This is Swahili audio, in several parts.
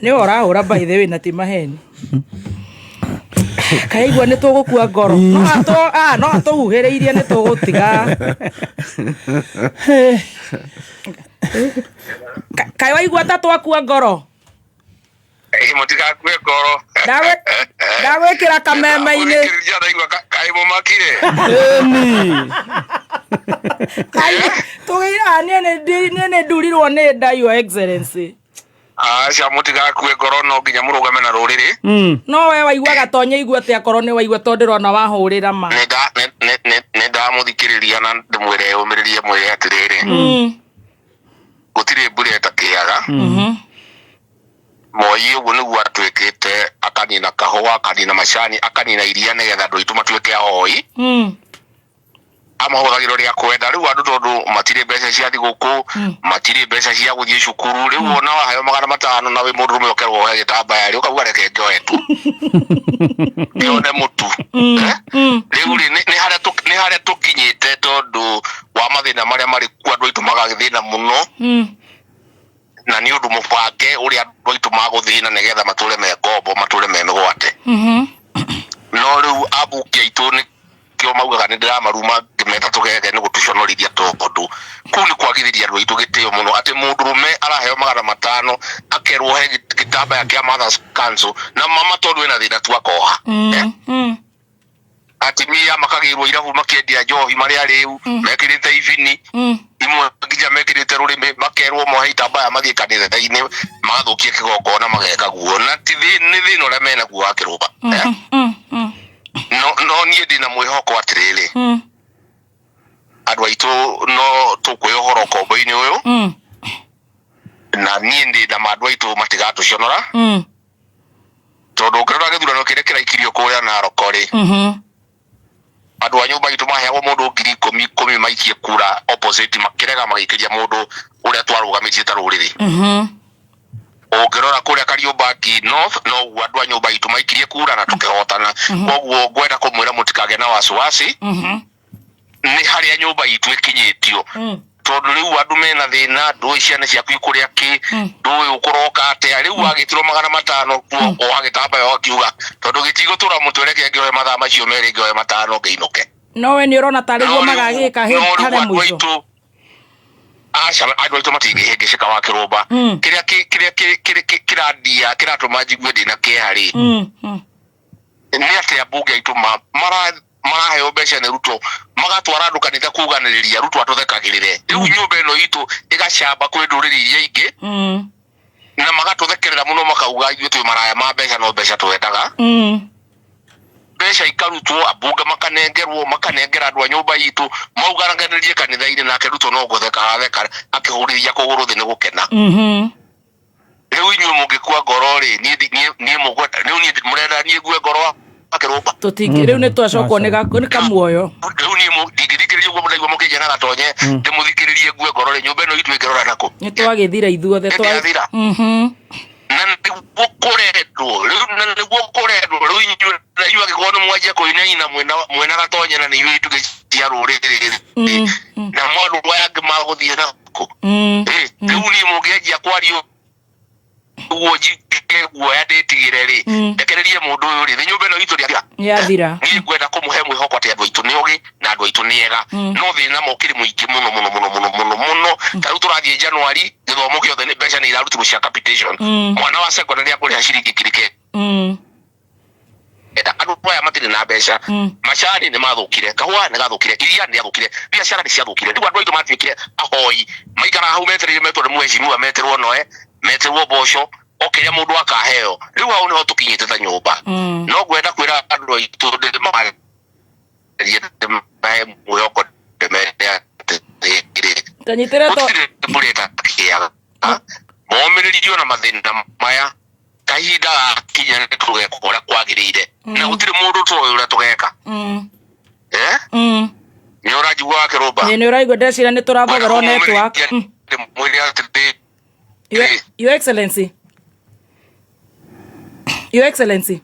Nĩ ũrahũra by the way na ti maheni. Kaigua nĩ tũgũkua ngoro. No atũhuhĩrĩirie nĩ tũgũtiga. Kaĩ waigua ta twakua ngoro? Mũtigakue ngoro. Ndagwĩkĩra kameme-inĩ. Kaĩ mũmakire. Tũgĩra niĩ nĩ ndurirwo nĩ nda, Your Excellency. Aca mũtigakue ngoro, no nginya mũrũgame na rũrĩrĩ. No we waigua Gatonye igua atĩa korwo nĩ waigua tondũ ndĩrona wahũrĩra ma. Nĩ ndamũthikĩrĩria na ndĩmwĩre ũmĩrĩrie mwĩre atĩrĩrĩ. Gũtirĩ mbura ĩtakĩaga. Moi ũguo nĩguo atuĩkĩte, akanina kahũa, akanina macani, akanina iria nĩgetha andũ aitũ matuĩke ahoi. Amahũthagĩra ũrĩa kwenda. Rĩu andũ tondũ matirĩ mbeca cia thigũkũ, matirĩ mbeca cia gũthiĩ cukuru, rĩu ona waheo 500 na wĩ mũndũ ũrũme ũkerwo wohe gĩtambaya rĩ ũkauga reke njoe tu nĩone mũtu. Rĩu nĩ harĩa tũkinyĩte tondũ wa mathĩna marĩa marĩ kuo andũ aitũ magagĩthĩna mũno, na nĩ ũndũ mũbange ũrĩa andũ aitũ magũthĩna nĩgetha matũre me ngombo, matũre me mĩgwate. No rĩu abuki aitũ nĩ kĩo maugaga nĩ ndĩramaruma ngĩmeta tũgege nĩ gũtũconorithia tondũ kũu nĩ kwagithĩria andũ aitũ gĩtĩo mũno, atĩ mũndũrũme araheo 500 akerwo he gĩtambaya kĩa Mothers Council na mama tondũ ena thĩna tu akoha. Atimia makagĩrwo irabu makĩendia njohi marĩa rĩu mekĩrĩte ibini, imwe nginya mekĩrĩte rũrĩmĩ, makerwo mohe itambaya mathiĩ kanitha-inĩ magathũkia kĩgongona mageka guo, na ti nĩ thĩna ũrĩa mena guo wa kĩrũmba. No niĩ ndĩna mwĩhoko atĩrĩrĩ, andũ aitũ no tũkwĩyohora ũkombo-inĩ ũyũ, na niĩ ndĩna andũ aitũ matigatũconora, tondũ ũngĩrora gĩthurano kĩrĩa kĩraikirio kũrĩa Narok rĩ, andũ a nyũmba itũ maheagwo mũndũ 10,000 maikie kura opposite, makĩrega magĩikĩria mũndũ ũrĩa twarũgamĩtie ta rũrĩrĩ. Ũngĩrora kũrĩa Kariũbangi North no guo andũ a nyũmba itũ maikirie kura na tũkĩhotana. Koguo ngwenda kũmwĩra mũtikagĩe na wasiwasi, nĩ harĩa nyũmba itũ ĩkinyĩtio, tondũ rĩu andũ mena thĩna, ndũĩ ciana ciaku ikũrĩa kĩ, ndũĩ ũkũroka atĩa. Rĩu wagĩtirwo 500 kuo oha gĩtambaya akiuga tondũ gĩtigũtũra mũtwĩre kĩngĩoe mathaa macio merĩ ngĩoe 5 ngĩinũke. No we nĩ ũrona tarĩ guo magagĩka harĩ mũico. Aca andũ aitũ matingĩhĩngĩcĩka wa kĩrũmba. Kĩrĩa kĩrandia kĩratũma njigue ndĩna kĩeha rĩ, nĩ atĩ ambunge aitũ maraheo mbeca nĩ Ruto magatwara andũ kanitha kuganĩrĩria Ruto atũthekagĩrĩre. Rĩu nyũmba ĩno itũ ĩgacamba kwĩ ndũrĩrĩ iria ingĩ na magatũthekerera mũno, makauga ithuĩ twĩ maraya ma mbeca, no mbeca twendaga. Mbeca ikarutwo, ambunge makanengera andũ a nyũmba itũ mauganagĩrĩrie kanitha-inĩ, nake Ruto no gũtheka atheka akĩhũrĩria kũgũrũ thĩ nĩ gũkena. Rĩu inyuĩ mũngĩkua ngoro rĩ, niĩ mũrenda niĩ ngue ngoro akĩrũmba. Rĩu nĩ twacokwo nĩ kamuoyo. Rĩu niĩ ndingĩthikĩrĩria ũguo mũraigua mũkĩnjia na Gatonye ndĩmũthikĩrĩrie ngue ngoro rĩ, nyũmba ĩno itũ ĩngĩrora nakũ. Nĩ twagĩthira ithuothe twathira. Na nĩguo kũrendwo rĩu inyuĩ angĩkorwo nĩ mwanjia kũinaina mwena Gatonye na nĩ inyuĩ tũgĩcia rũrĩrĩ na maũndũ aya angĩ magũthiĩ nakũ. Rĩu niĩ mũngĩanjia kwaria ũguo njike guoya ndĩtigĩre rĩ, ndekererie mũndũ ũyũ rĩ, nyũmba ĩno itũ yathira. Niĩ ngwenda kũmũhe mwĩhoko atĩ andũ aitũ nĩ ogĩ na andũ aitũ nĩ ega, no thĩna mokĩrĩ mũingĩ mũno. Ta rĩu tũrathiĩ Januari, gĩthomo gĩothe nĩ mbeca nĩ irarutirwo cia capitation. Mwana wa secondary akũrĩha ciringi kirike. Andũ aya matirĩ na mbeca, macani nĩ mathũkire, kahũa nĩ gathũkire, iria nĩ athũkire, biacara nĩ ciathũkire. Rĩu andũ aitũ matuĩkire ahoi, maikara hau metereire metwo nĩ mwecirimua, meterwo noe, meterwo mboco, okĩrĩa mũndũ akaheo. Rĩu hau nĩho tũkinyĩte ta nyũmba. No ngwenda kwĩra andũ aitũ ndĩmahe mwĩhoko ndĩmere atĩrĩrĩ, gũtirĩ mbura ĩtakĩaga, momĩrĩrio na mathĩna maya kahinda gakinya nĩ tũgeka ũrĩa kwagĩrĩire, na gũtirĩ mũndũ tũĩ ũrĩa tũgeka. Nĩ ũranjigua wa kĩrũmba? Nĩ ũraigua ndecira nĩ tũrathogerwo network. Your Excellency,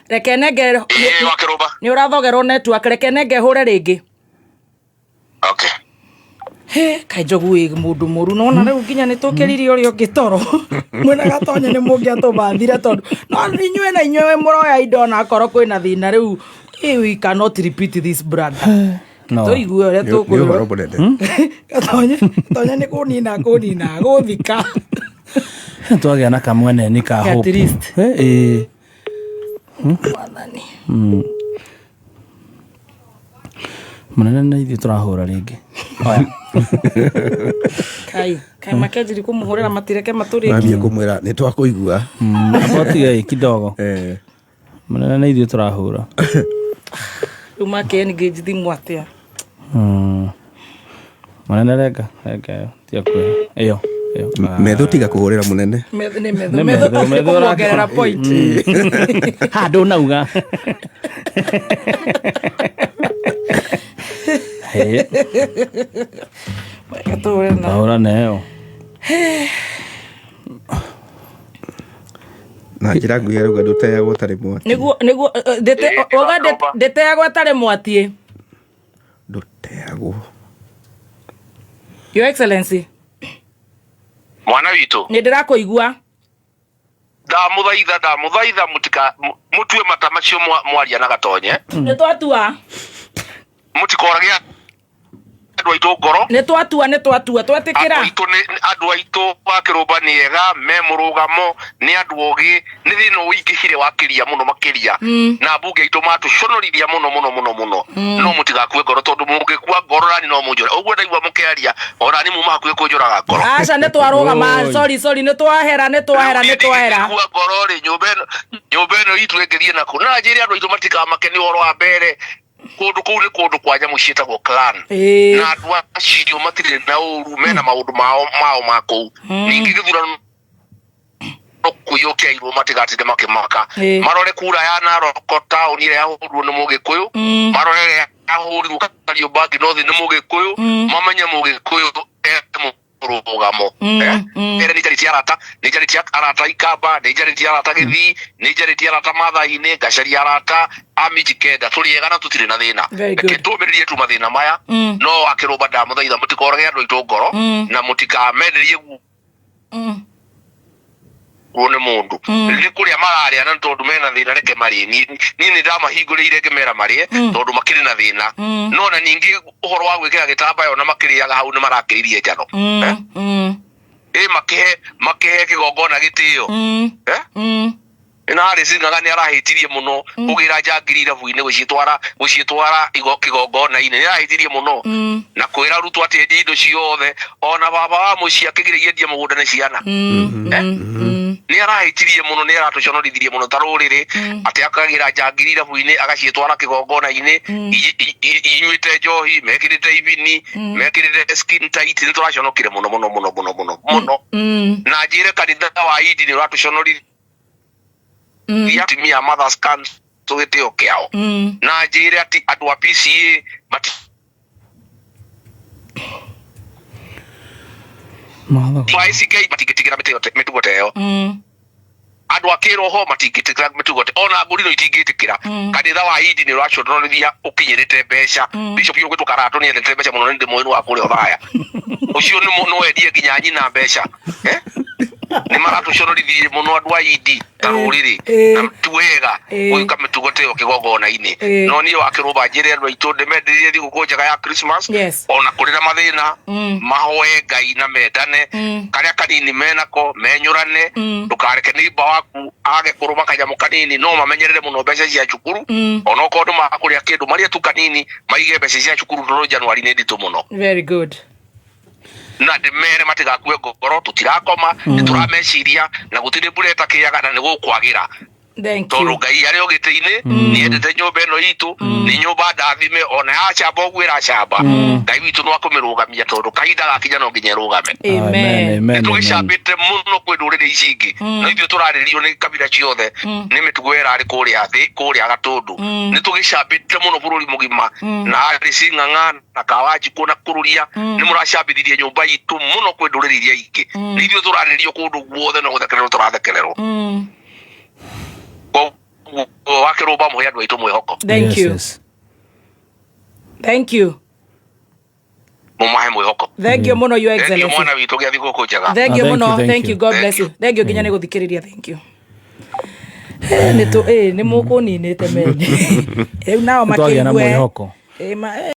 reke nenge nĩ ũrathogerwo network, reke nenge hũre rĩngĩ. he kai njogu ĩ mũndũ mũru nona rĩu nginya nĩ tũkĩrire ũrĩa ũngĩ toro mwĩna Gatonya nĩ mũngĩatũbathire tondũ no inyuĩ na inyuĩ mũroya indo na korwo kwĩna thĩna rĩu we cannot repeat this brother tũigue ũrĩa tũkwĩrwo Gatonya nĩ kũnina gũthika twagĩa na kamwene nĩ ka hope wathani mũnene na ithuĩ tũrahũra rĩngĩ kai makenjiri kũmũhũrĩra matireke matũrĩkie nambia kũmwĩra nĩ twakũigua abotiga kidogo mũnene na ithuĩ tũrahũra rĩu make-engage thimũ atĩa mũnene renga tia kwĩra ĩyo metho tiga kũhũrĩra mũnene kũmuongerera point handũ nauga ahũra neo na njĩra nguhĩ arauga ndũteagwo tarĩ mwati nĩguo ndĩteagwo atarĩ mwati ndũteagwo Your Excellency mwana witũ nĩ ndĩrakũigua ndamũthaitha mũtue mata macio mwaria na Gatonye nĩ twatua mũtikoragia andũ aitũ ngoro nĩ twatua twetĩkĩra andũ aitũ wakĩrũmba nĩ ega me mũrũgamo nĩ andũ ogĩ nĩ thĩna ũingĩhire wakĩria mũno makĩria na mbunge aitũ matũconorithia mũno no mũtigakue ngoro tondũ mũngĩkua ngoro nani no mũnjũre ũguo ndaigua mũkĩaria ona nĩ muma hakuhĩ kũnjũraga ngoro aca nĩ twarũgama sorry nĩ twahera kua ngoro rĩ nyũmba ĩno itũ ĩngĩthiĩ naku na njĩre andũ aitũ matikamake nĩ ũhoro wa mbere kũndũ kũu nĩ kũndũ kwa nyamũ ciĩtagwo clan na andũ acio matirĩ na ũru mena maũndũ mao ma kũu ningĩ gĩthurano kũiyũkĩirwo matigatinde makĩmaka marore kura ya Narok taũni ĩrĩa yahũrirwo nĩ Mũgĩkũyũ marore ĩrĩa yahũrirwo Kariobangi North nĩ Mũgĩkũyũ mamenye Mũgĩkũyũ mũrũgamo nĩ njarĩtie arata Ikamba nĩ njarĩtie arata Gĩthii nĩ njarĩtie arata Maathai-inĩ ngacaria arata Mijikenda tũrĩ ega na tũtirĩ na thĩna reke tũmĩrĩrie tu mathĩna maya no wakĩrũmba ndamũthaitha mũtikorage andũ aitũ ngoro na mũtikamenerie nĩ mũndũ nĩ kũrĩa mararĩa na tondũ mena thĩna reke marĩe niĩ nĩ ndamahingũrĩire ngĩmera marĩe tondũ makĩrĩ na thĩna no na ningĩ ũhoro wa gwĩkĩra gĩtambaya ona makĩrĩaga hau nĩ marakĩririe njano makehe kĩgongona gĩtĩo na Alice Ng'ang'a nĩ arahĩtirie mũno kũgĩra njangiri irabu-inĩ gũciĩtwara kĩgongona-inĩ nĩ arahĩtirie mũno na kwĩra arutwo atĩ indo ciothe ona baba wa mũciĩ akĩgĩrĩgia endia mũgũnda nĩ ciana nĩ arahĩtirie mũno nĩ aratũconorithirie mũno ta rũrĩrĩ atĩ akagĩra njangiri irabu-inĩ agaciĩtwara kĩgongona-inĩ inyuĩte njohi mekĩrĩte ibini mekĩrĩte skin tight nĩ tũraconokire mũno na njĩre kanitha wa Idi nĩ ũratũconorithia atimia mothers can tũgĩtĩo kĩao na njĩre atĩ andũ a PCA matingĩtigĩra mĩtugo ta ĩyo andũ a kĩroho matingĩtĩkĩra mĩtugo ona mbũri no itingĩtĩkĩra kanitha wa Idi nĩ ũraconorithia ũkinyĩrĩte mbeca Bishop Yũgĩtũ Karatu nĩ endete mbeca mũno nĩ ndĩmũĩ nĩ wa kũrĩa Othaya ũcio no endie nginya nyina mbeca nĩ maratũconorithirie mũno andũ a Idi ta rũrĩrĩ na tuwega gũĩka mĩtugo ta ĩyo kĩgongona-inĩ no niĩ wakĩrũmba njĩre andũ aitũ ndĩmenderie thigũkũ njega ya Christmas ona kũrĩ na mathĩna mahoe Ngai na mendane karĩa kanini menako menyũrane ndũkareke nĩimba waku age kũrũma kanyamũ kanini no mamenyerere mũno mbeca cia cukuru ona okorwo ndũmakũrĩa kĩndũ marĩa tu kanini maige mbeca cia cukuru tondũ Januari nĩ nditũ mũno very good na ndĩmere matigakue ngoro tũtirakoma nĩ tũrameciria na gũtirĩ mbura ĩtakĩaga na nĩ gũkwagĩra tondũ Ngai arĩ ũgĩtĩ-inĩ nĩ endete nyũmba ĩno itũ nĩ nyũmba ndathime ona yacamba ũguo ĩracamba Ngai witũ no akũmĩrũgamia tondũ kahinda gakinya no nginya ĩrũgame nĩ tũgĩcambĩte mũno kwĩ ndũrĩrĩ ici ingĩ no ithuĩ tũrarĩrio nĩ kabira ciothe nĩ mĩtugo ĩrarĩ kũrĩa thĩ kũrĩa Gatũndũ nĩ tũgĩcambĩte mũno bũrũri mũgima na Alice Ng'ang'a na Kawanjikũ na Kururia nĩ mũracambithirie nyũmba itũ mũno kwĩ ndũrĩrĩ iria ingĩ nĩ ithuĩ tũrarĩrio kũndũ guothe no gũthekererwo tũrathekererwo wakĩrũmba mũhe andũ aitũ mwĩhoko thank you mumahe mwihoko thank you muno your excellency mwana witu gya thiguku njega thank you muno thank you god bless you thank you nginya ni guthikiriria thank you ni mukuninite meni nao makigwe